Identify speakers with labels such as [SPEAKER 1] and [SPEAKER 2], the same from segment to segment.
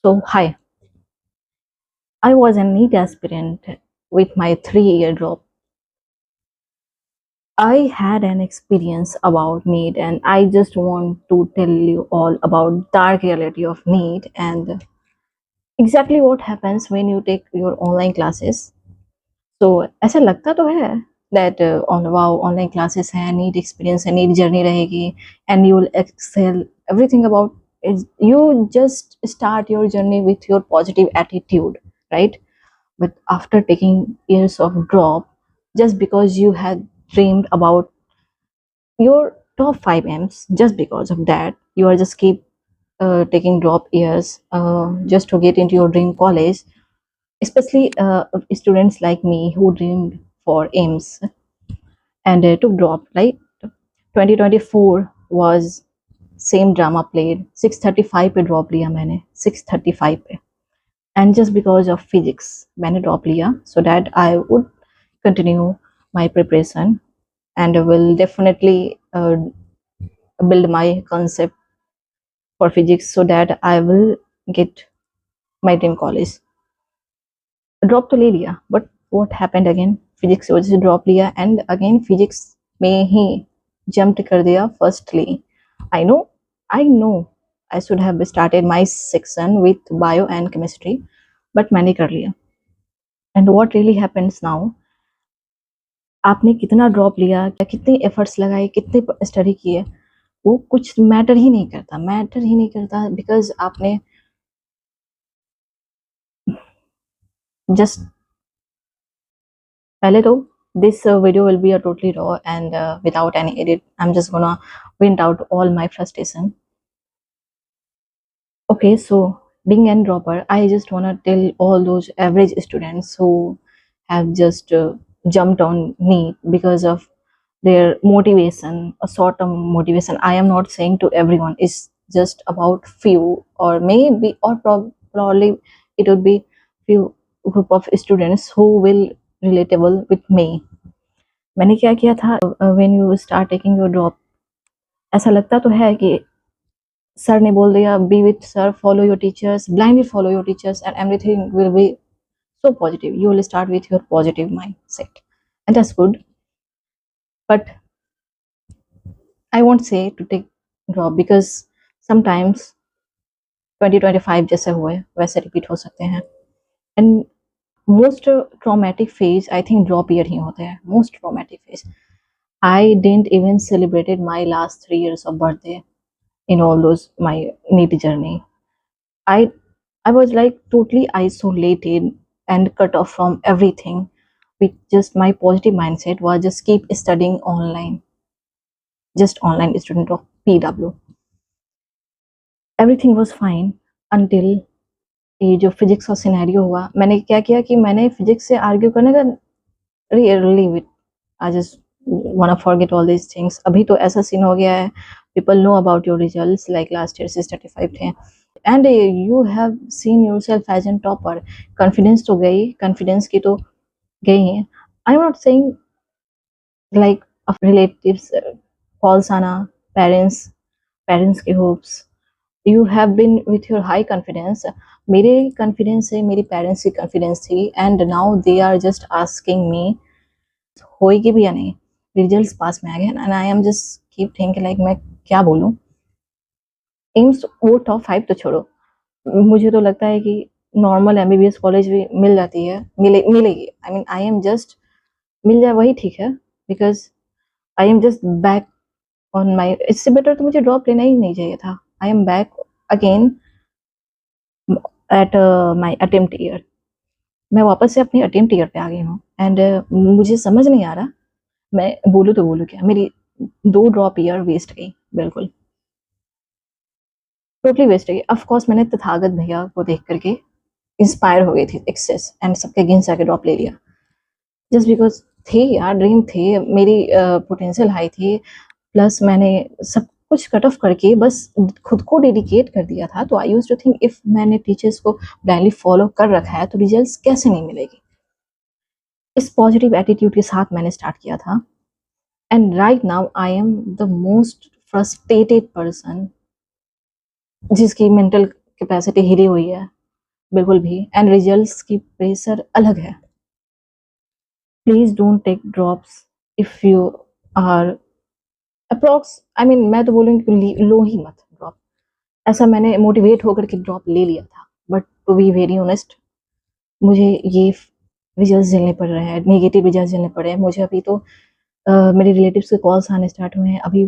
[SPEAKER 1] So, hi, I was a NEET aspirant with my 3 year drop. I had an experience about NEET, and I just want to tell you all about dark reality of NEET and exactly what happens when you take your online classes. So ऐसा लगता तो है that on wow online classes है, NEET experience है, NEET journey रहेगी and you will excel everything about it. You just start your journey with your positive attitude, right? But after taking years of drop, just because you had dreamed about your top 5 M's, just because of that, you are just keep taking drop years just to get into your dream college. Especially students like me who dreamed for M's and took drop. Right, 2024 was same drama played. 635 पे drop लिया मैंने 635 पे. And just because of physics मैंने drop लिया so that I would continue my preparation and will definitely build my concept for physics so that I will get my dream college. Drop तो ले लिया but what happened again, physics की वजह से drop लिया and again physics में ही jumped कर दिया firstly. I know I should have started my section with bio and chemistry but मैंने कर लिया. And what really happens now, आपने कितना ड्रॉप लिया, क्या कितने एफर्ट्स लगाए, कितने स्टडी किए, वो कुछ मैटर ही नहीं करता बिकॉज आपने जस्ट पहले तो this video will be a totally raw and without any edit. I'm just gonna vent out all my frustration. Okay, so being an dropper, I just wanna tell all those average students who have just jumped on me because of their motivation, a short term motivation. I am not saying to everyone, it's just about few or maybe or probably it would be few group of students who will relatable with me. मैंने क्या किया था, when you start taking your drop, ऐसा लगता तो है कि sir ने बोल दिया B with sir, follow your teachers, blindly follow your teachers and everything will be so positive. You will start with your positive mindset and that's good, but I won't say to take drop because sometimes 2025 जैसे हुए वैसे repeat हो सकते हैं. And most traumatic phase I think drop year ही होते हैं. Most traumatic phase. I didn't even celebrated my last 3 years of birthday in all those my NEET journey. I i was like totally isolated and cut off from everything. With just my positive mindset was just keep studying online, just online student of PW. Everything was fine until ये जो physics का scenario हुआ. मैंने क्या किया कि मैंने physics से आर्ग्यू करने का leave it. I just want to forget all these things. अभी तो ऐसा सीन हो गया है, people know about your results like last year 635 थे and you have seen yourself as an topper. Confidence तो गई, कॉन्फिडेंस की तो गई है. I am not saying like relatives calls आना, पेरेंट्स के hopes, you have been with your high confidence. मेरे कॉन्फिडेंस से मेरी पेरेंट्स की कॉन्फिडेंस थी and now they are just asking me होएगी भी या नहीं. रिजल्ट्स पास में आ गए and I am just keep think like मैं क्या बोलूं. एम्स वो टॉप 5 तो छोड़ो, मुझे तो लगता है कि नॉर्मल एमबीबीएस कॉलेज भी मिल जाती है, मिलेगी. I mean I am just मिल जाए वही ठीक है because I am just back on my. इससे बेटर तो मुझे ड्रॉप लेना ही नहीं चाहिए था. I am back again at my attempt year. मैं वापस से अपनी अटेम्प्ट ईयर पे आ गई हूँ एंड मुझे समझ नहीं आ रहा मैं बोलूँ तो बोलूँ क्या. मेरी 2 ड्रॉप ईयर वेस्ट गई, बिल्कुल टोटली वेस्ट गई. ऑफकोर्स मैंने तथागत भैया को देख करके इंस्पायर हो गई थी एक्सेस एंड सबके अगेंस्ट जाके ड्रॉप ले लिया जस्ट बिकॉज थे यार, ड्रीम थे, मेरी पोटेंशियल हाई थी. प्लस मैंने सब कुछ कट ऑफ करके बस खुद को डेडिकेट कर दिया था. तो I used to think if मैंने टीचर्स को ब्लाइंडली फॉलो कर रखा है तो रिजल्ट्स कैसे नहीं मिलेगी. इस पॉजिटिव एटीट्यूड के साथ मैंने स्टार्ट किया था and right now I am the most frustrated person जिसकी मेंटल कैपेसिटी हिली हुई है. बिल्कुल भी, एंड रिजल्ट्स की प्रेशर अलग है। Please don't take drops if you are approx, I mean मैं तो बोलूँगी लो ही मत ड्रॉप। ऐसा मैंने मोटिवेट होकर के ड्रॉप ले लिया था, but to be very honest मुझे ये रिजल्ट्स झेलने पड़ रहे हैं, नेगेटिव रिजल्ट्स झेलने पड़ रहे हैं मुझे। अभी तो मेरे रिलेटिव्स के कॉल्स आने स्टार्ट हुए हैं। अभी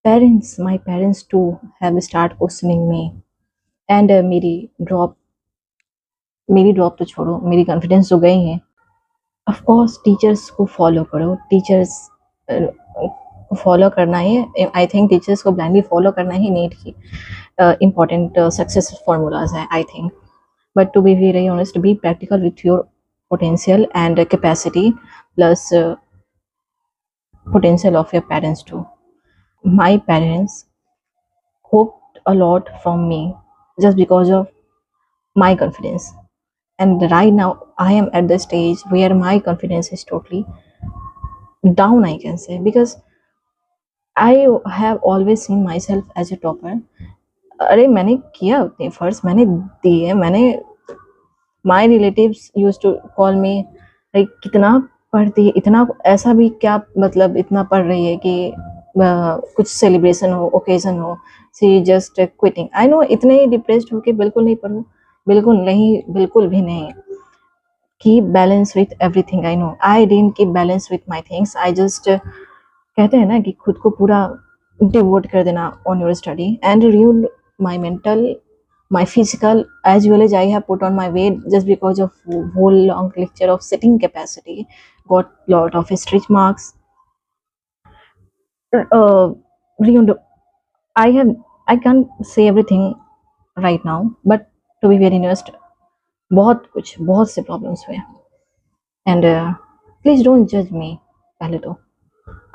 [SPEAKER 1] parents, my parents to have start questioning me, and मेरी ड्रॉप तो छोड़ो, मेरी कॉन्फिडेंस तो गई है। ऑफ कोर्स टीचर्स को फॉलो करो, टीचर्स को फॉलो करना ही, आई थिंक टीचर्स को ब्लाइंडली फॉलो करना ही नीट की इम्पॉर्टेंट सक्सेस फार्मूलाज है, I think. But to be very honest, be practical with your potential and capacity, plus potential of your parents too. My parents hoped a lot from me just because of my confidence, and right now I am at the stage where my confidence is totally down, I can say, because I have always seen myself as a topper. अरे मैंने किया उतने efforts मैंने दिए, मैंने my relatives use to call me like कितना पढ़ती है, इतना ऐसा भी क्या मतलब इतना पढ़ रही है कि कुछ सेलिब्रेशन हो, ओकेजन हो, सी जस्ट क्विटिंग। आई नो इतने ही डिप्रेस्ड होके बिल्कुल नहीं पढ़ूँ, बिल्कुल नहीं, बिल्कुल भी नहीं। Keep balance with everything. I know I didn't keep balance with my things, I just कहते हैं ना कि खुद को पूरा डिवोट कर देना on your study, and ruined my mental, my physical, as well as I have put on my weight just because of whole long lecture of sitting capacity, got lot of stretch marks, ruined. I have, I can't say everything right now, but to be very honest, बहुत से problems हुए, and please don't जज मी। पहले तो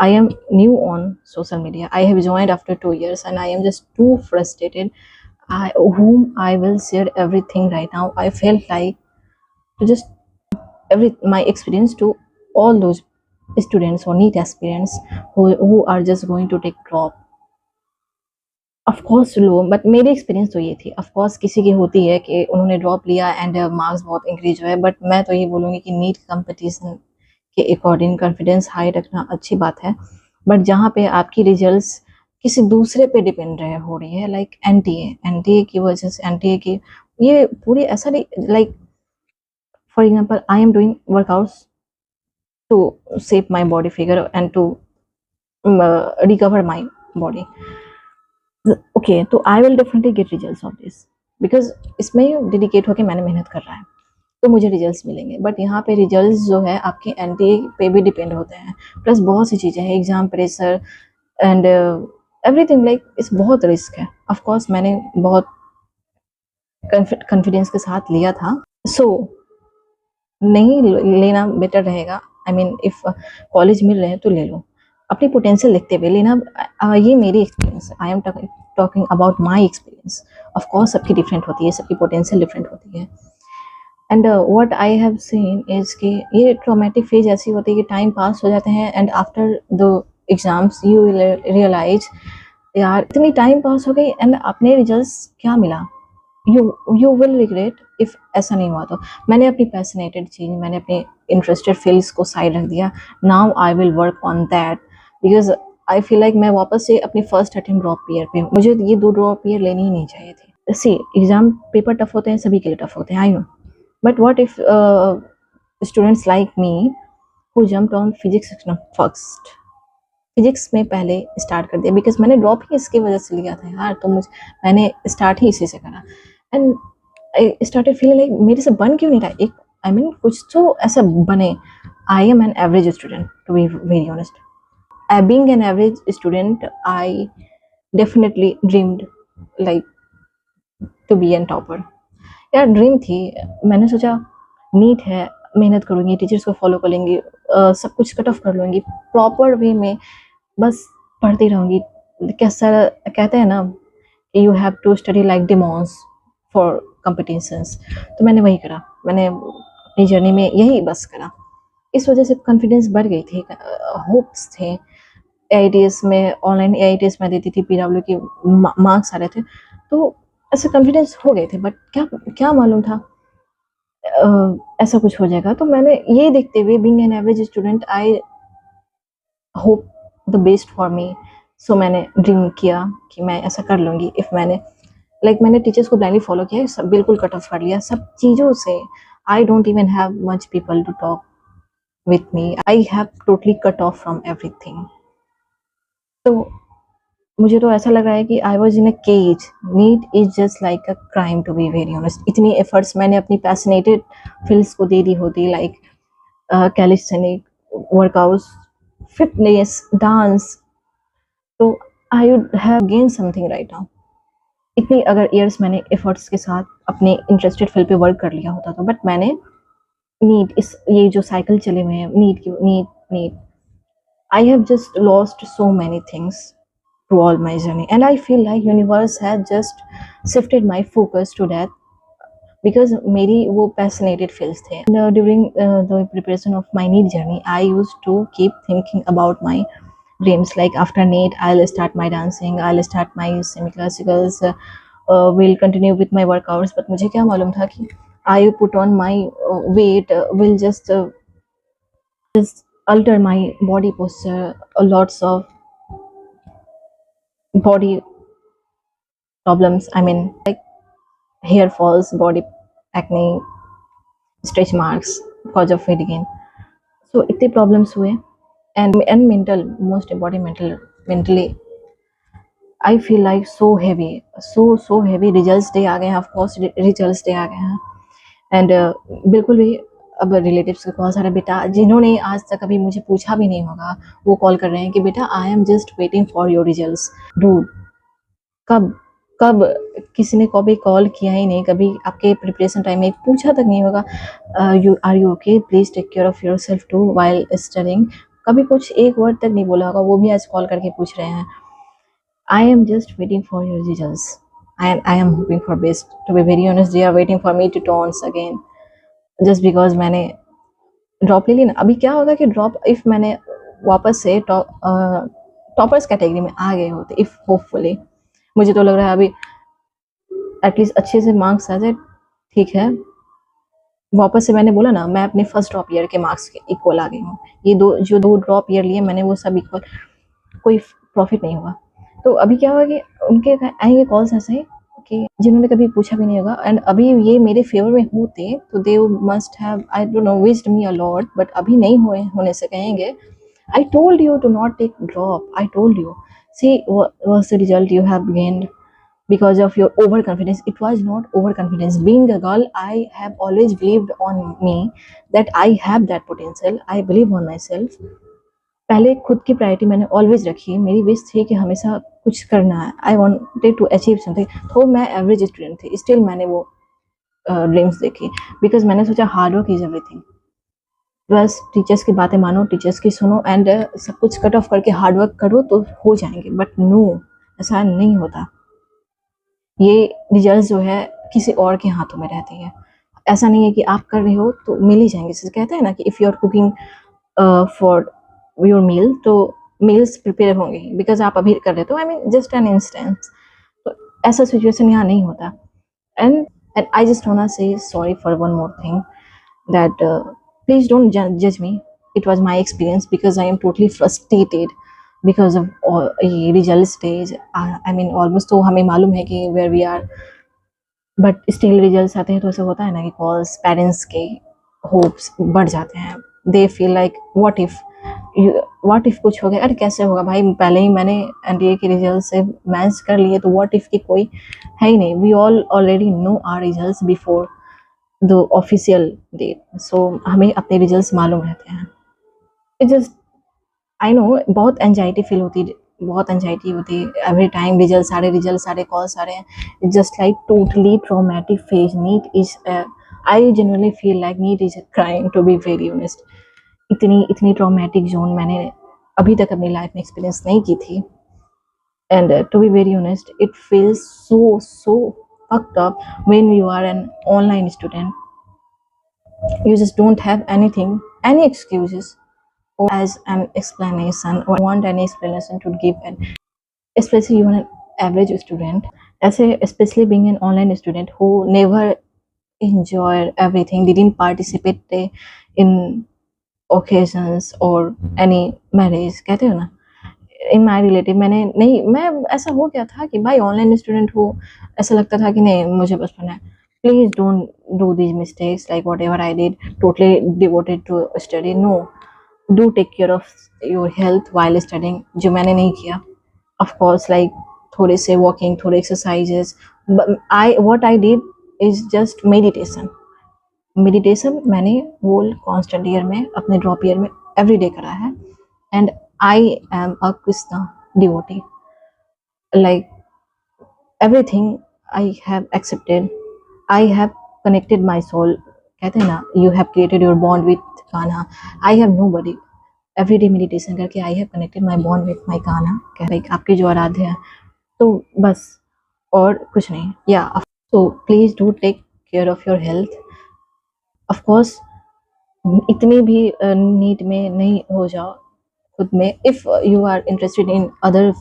[SPEAKER 1] I am new on social media. I have joined after 2 years and I am just too frustrated. Whom I will share everything right now. I felt like to just my experience to all those students or NEET aspirants who are just going to take drop. Of course low, but मेरी experience तो ये थी। Of course किसी की होती है कि उन्होंने ड्रॉप लिया एंड मार्क्स बहुत इंक्रीज हुए, बट मैं तो ये बोलूँगी कि नीट कंपटीशन के अकॉर्डिंग कॉन्फिडेंस हाई रखना अच्छी बात है, बट जहाँ पे आपकी रिजल्ट्स किसी दूसरे पे डिपेंड रहे हो रही है, लाइक एनटीए की वजह से, एनटीए की ये पूरी ऐसा नहीं, like for example I am doing workouts to save my body figure and to recover my body. Okay, तो I will definitely get results of this, because इसमें डेडिकेट होकर मैंने मेहनत कर रहा है, तो मुझे रिजल्ट्स मिलेंगे। बट यहाँ पे रिजल्ट्स जो है आपके एनटीए पे भी डिपेंड होते हैं, प्लस बहुत सी चीज़ें हैं, exam pressure and everything, like इस बहुत रिस्क है। ऑफ कोर्स मैंने बहुत कॉन्फिडेंस के साथ लिया था, सो नहीं लेना बेटर रहेगा। आई मीन इफ कॉलेज मिल रहे हैं तो ले लो, अपनी पोटेंशियल देखते हुए लेना। ये मेरी एक्सपीरियंस है, I am talking about my experience. Of course सबकी डिफरेंट होती है, सबकी पोटेंशियल डिफरेंट होती है, and what I have seen is कि ये ट्रॉमेटिक फेज ऐसी होती है कि टाइम पास हो जाते हैं and after the exams you will realise यार इतनी टाइम पास हो गई एंड अपने रिजल्ट्स क्या मिला, यू विल रिग्रेट इफ ऐसा नहीं हुआ तो। मैंने अपनी पैशनेटेड चीज़, मैंने अपने इंटरेस्टेड फील्ड्स को साइड रख दिया। Now I will work on that, because I feel like मैं वापस से अपनी फर्स्ट अटेम्प्ट ड्रॉप ईयर पे हूँ, मुझे ये 2 ड्रॉप ईयर लेनी ही नहीं चाहिए थी। सी एग्जाम पेपर टफ होते हैं, सभी के लिए टफ होते हैं, I know, but what if students like me who jumped on physics section first, physics में पहले स्टार्ट कर दिया, बिकॉज मैंने ड्रॉप ही इसकी वजह से लिया था यार, तो मैंने स्टार्ट ही इसी से करा, and I started feeling like मेरे से बन क्यों नहीं रहा एक, आई मीन कुछ तो ऐसा बने। I am an average student to be very honest, being an average student I definitely dreamed like to be an topper. यार ड्रीम थी, मैंने सोचा नीट है, मेहनत करूँगी, टीचर्स को फॉलो कर लेंगी, सब कुछ कट ऑफ कर लूँगी प्रॉपर वे में, बस पढ़ती रहूँगी। कैसा कहते हैं ना कि you have to study like demons for competitions, तो मैंने वही करा, मैंने अपनी जर्नी में यही बस करा। इस वजह से कॉन्फिडेंस बढ़ गई थी, होप्स थे। एआईटीएस में, ऑनलाइन एआईटीएस में देती थी, पीडब्ल्यू के मार्क्स आ रहे थे, तो ऐसे कॉन्फिडेंस हो गए थे, बट क्या क्या मालूम था ऐसा कुछ हो जाएगा। तो मैंने ये देखते हुए, being an average student, I hope the best for me. So मैंने ड्रीम किया कि मैं ऐसा कर लूँगी। इफ़ मैंने मैंने टीचर्स को ब्लाइंडली फॉलो किया, सब बिल्कुल कट ऑफ कर लिया सब चीज़ों से। I don't even have much people to talk with me, I have totally cut off from everything. तो मुझे तो ऐसा लग रहा है कि I was in a cage. NEET is just like a crime, to be very honest. इतनी efforts मैंने अपनी पैशनेटेड फील्ड्स को दे दी होती, like calisthenic, workouts, fitness, dance, तो I would have gain something right now. इतनी अगर ईयर्स मैंने एफर्ट्स के साथ अपने इंटरेस्टेड फील्ड पे वर्क कर लिया होता, तो बट मैंने नीट, इस ये जो साइकिल चले हुए हैं नीट की, NEET NEET, I have just lost so many things through all my journey, and I feel like universe had just shifted my focus to that, because मेरी वो पैशनेटेड फील्ड्स थे। During the preparation of my NEET journey, I use to keep thinking about my dreams, like after NEET I'll start my dancing, I'll start my semi classicals, will continue with my workouts। but मुझे क्या मालूम था कि I put on my weight will just alter my body posture, lots of body problems, I mean like hair falls, body acne, stretch marks because of weight gain। so इतने problems हुए, and mental, most important, mentally I feel like so heavy, so heavy। Results day आ गए हैं, of course results day आ गए हैं, and बिल्कुल भी अब रिलेटिव्स के बहुत सारे, बेटा जिन्होंने आज तक कभी मुझे पूछा भी नहीं होगा, वो कॉल कर रहे हैं कि बेटा आई am just waiting for your results. Dude, कब कब किसी ने कभी कॉल किया ही नहीं, कभी आपके प्रिपरेशन टाइम में पूछा तक नहीं होगा, you are you okay, please take care of your self too while studying. कभी कुछ एक वर्ड तक नहीं बोला होगा, वो भी आज कॉल करके पूछ रहे हैं। I am just waiting for your results, I am hoping for best, to be very honest. They are waiting for me to taunts again, just because मैंने ड्रॉप ले ली ना। अभी क्या होगा कि ड्रॉप, इफ मैंने वापस से टॉपर्स कैटेगरी में आ गए होते, इफ होपफुली, मुझे तो लग रहा है अभी एटलीस्ट अच्छे से मार्क्स आ जाए, ठीक है। वापस से मैंने बोला ना, मैं अपने फर्स्ट ड्रॉप ईयर के मार्क्स के इक्वल आ गई हूँ। ये दो ड्रॉप ईयर लिए मैंने, वो सब इक्वल, कोई प्रॉफिट नहीं हुआ। तो अभी क्या होगा कि उनके आएंगे कॉल्स ऐसे ही कि जिन्होंने कभी पूछा भी नहीं होगा, एंड अभी ये मेरे फेवर में होते तो they must have, I don't know, wished me a lot, but अभी नहीं हुए होने से कहेंगे I told you to not take drop, I told you, see what's the result you have gained because of your overconfidence। it was not overconfidence, being a girl I have always believed on me that I have that potential, I believe on myself। पहले खुद की priority मैंने always रखी, मेरी wish थी कि हमेशा कुछ करना है, I wanted to achieve something. तो मैं एवरेज स्टूडेंट थी, स्टिल मैंने वो ड्रीम्स देखी, बिकॉज मैंने सोचा हार्ड वर्क इज एवरीथिंग। बस टीचर्स की बातें मानो, टीचर्स की सुनो, एंड सब कुछ कट ऑफ करके हार्ड वर्क करो तो हो जाएंगे, बट नो, ऐसा नहीं होता। ये रिजल्ट जो है किसी और के हाथों में रहती है। ऐसा नहीं है कि आप कर रहे हो तो मिल ही जाएंगे। जैसे कहते हैं ना कि if you are cooking for your meal, तो मील्स प्रिपेयर होंगे, बिकॉज आप अभी कर रहे हो। I mean just an instance. तो ऐसा सिचुएशन यहाँ नहीं होता। And and I just want to say sorry for one more thing, that please don't जज me, it was my experience, because I am totally frustrated because of ये result stage. I mean almost, तो हमें मालूम है कि where we are, but still results आते हैं तो ऐसा होता है ना कि कॉल्स, पेरेंट्स के होप्स बढ़ जाते हैं। They feel like what if कुछ हो गया, अरे कैसे होगा भाई, पहले ही मैंने एनडीए के रिजल्ट से मैच कर लिए, तो व्हाट इफ की कोई है ही नहीं। We all already know our results before the official date, so हमें अपने रिजल्ट्स मालूम रहते हैं। इट जस्ट, आई नो, बहुत एंजाइटी फील होती है, बहुत एंजाइटी होती है एवरी टाइम रिजल्ट सारे कॉल्स आ रहे हैं। Just like totally traumatic phase. NEET is, I generally feel like NEET is crime, to be very honest. इतनी इतनी ट्रॉमेटिक जोन मैंने अभी तक अपनी लाइफ में एक्सपीरियंस नहीं की थी, and to be very honest it feels so fucked up when you are an online student। you just don't have anything, any excuses as an explanation, or want any explanation to give, and especially you are an average student, ऐसे especially being an online student who never enjoy everything, didn't participate in occasions or any marriage, कहते हो ना, इन my relative मैंने नहीं, मैं ऐसा हो गया था कि भाई ऑनलाइन स्टूडेंट हो, ऐसा लगता था कि नहीं मुझे बस पढ़ना है। Please don't do these mistakes like whatever I did, totally devoted to study. No, do take care of your health while studying, जो मैंने नहीं किया। ऑफ कोर्स लाइक थोड़े से वॉकिंग, थोड़े exercises, I what I did is just meditation. Meditation मैंने whole constant year में, अपने ड्रॉप ईयर में एवरी डे करा है। And I am a Krishna devotee, like everything I have accepted, I have connected my soul, कहते हैं ना, you have created your bond with Kana, I have nobody। everyday meditation करके I have connected my bond with my Kana, like आपके जो आराध्य हैं, तो बस और कुछ नहीं। या so please do take care of your health। of course इतनी भी नीट में नहीं हो जाओ खुद में। If you are interested in other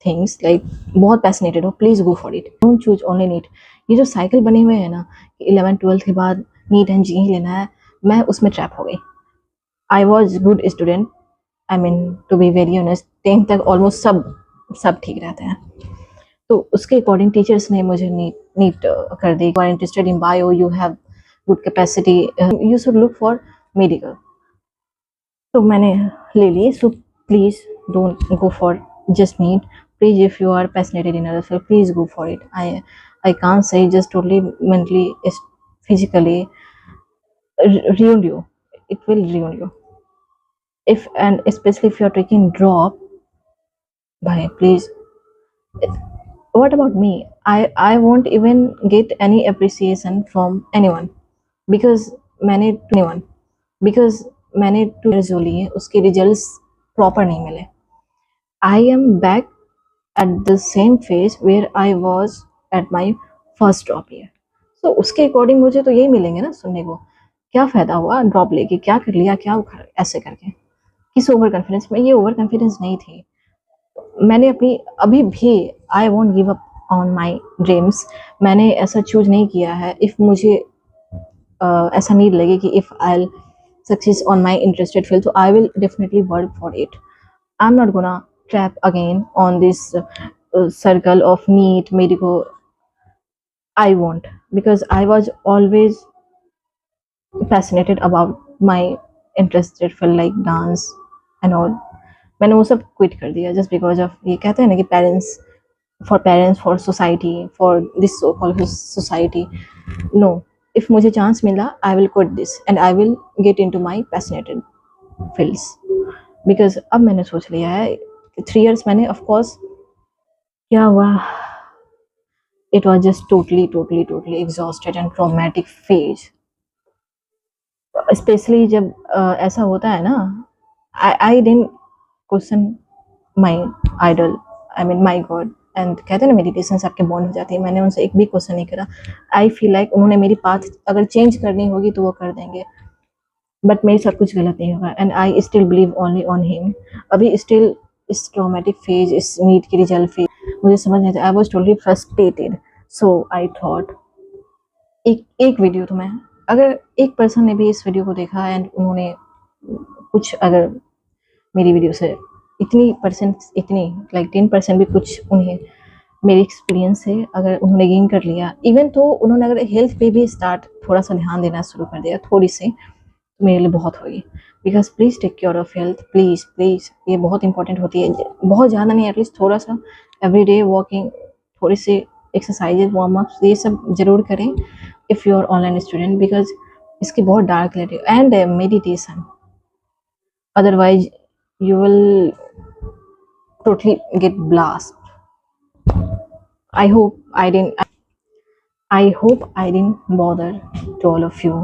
[SPEAKER 1] things like बहुत पैशनेटेड हो, please go for it, don't choose only NEET. ये जो साइकिल बने हुए है ना कि 11th 12th के बाद नीट एंड जी ही लेना है, मैं उसमें ट्रैप हो गई। I was good student, I mean to be very honest, 10th तक ऑलमोस्ट सब ठीक रहते हैं। तो उसके अकॉर्डिंग टीचर्स ने मुझे नीट कर दी। You are interested in bio, you have good capacity, you should look for medical. तो मैंने ले ली। So please don't go for just need, please if you are passionate in other field, please go for it। I can't say just totally mentally, physically ruin you, it will ruin you if, and especially if you are taking drop, bhai please। what about me, I won't even get any appreciation from anyone because मैंने anyone because मैंने 2 years जो लिए उसके results proper नहीं मिले। I am back at the same phase where I was at my first drop year। so उसके according मुझे तो यही मिलेंगे ना सुनने को, क्या फायदा हुआ ड्रॉप लेके, क्या कर लिया, क्या उखाड़ ऐसे करके, किस ओवर कॉन्फिडेंस में। ये ओवर कॉन्फिडेंस नहीं थी। मैंने अपनी अभी भी I want give up on my dreams. मैंने ऐसा चूज नहीं किया है। इफ मुझे ऐसा नहीं लगे कि if I success on my interested field, तो I will definitely work for it. I am not gonna trap again on this circle of neat medical। I won't, because I was always fascinated about my interested field like dance and all। मैंने वो सब quit कर दिया just because of, ये कहते हैं ना कि parents for society, for this so called society। no, if मुझे चांस मिला I will quit this and I will get into my passionated fields। because अब मैंने सोच लिया है 3 years मैंने of course क्या हुआ, it was just totally exhausted and traumatic phase। especially जब ऐसा होता है ना, I didn't question my idol, I mean my God। And कहते हैं ना मेडिटेशन से आपके बॉन्ड हो जाती है, मैंने उनसे एक भी क्वेश्चन नहीं करा। आई फील लाइक उन्होंने मेरी पाथ अगर चेंज करनी होगी तो वो कर देंगे, बट मेरे साथ कुछ गलत नहीं होगा। And I still believe only on him. अभी स्टिल इस ट्रॉमेटिक फेज, इस नीट की रिजल्ट फेज मुझे समझ नहीं आता। I was totally frustrated. So I thought एक वीडियो तो मैं, अगर एक पर्सन ने भी इस वीडियो को देखा एंड उन्होंने कुछ, अगर मेरी वीडियो से इतनी लाइक 10% भी कुछ उन्हें मेरे एक्सपीरियंस से अगर उन्होंने गेन कर लिया, इवन तो उन्होंने अगर हेल्थ पे भी स्टार्ट थोड़ा सा ध्यान देना शुरू कर दिया थोड़ी सी, तो मेरे लिए बहुत होगी। Because please take care of health, please ये बहुत इंपॉर्टेंट होती है। बहुत ज़्यादा नहीं, एटलीस्ट थोड़ा सा एवरी डे वॉकिंग, थोड़ी सी एक्सरसाइजेज, वार्म अप्स, ये सब जरूर करें if you are online student. Because इसकी बहुत dark relative and meditation, otherwise you will totally get blast। I hope I didn't bother to all of you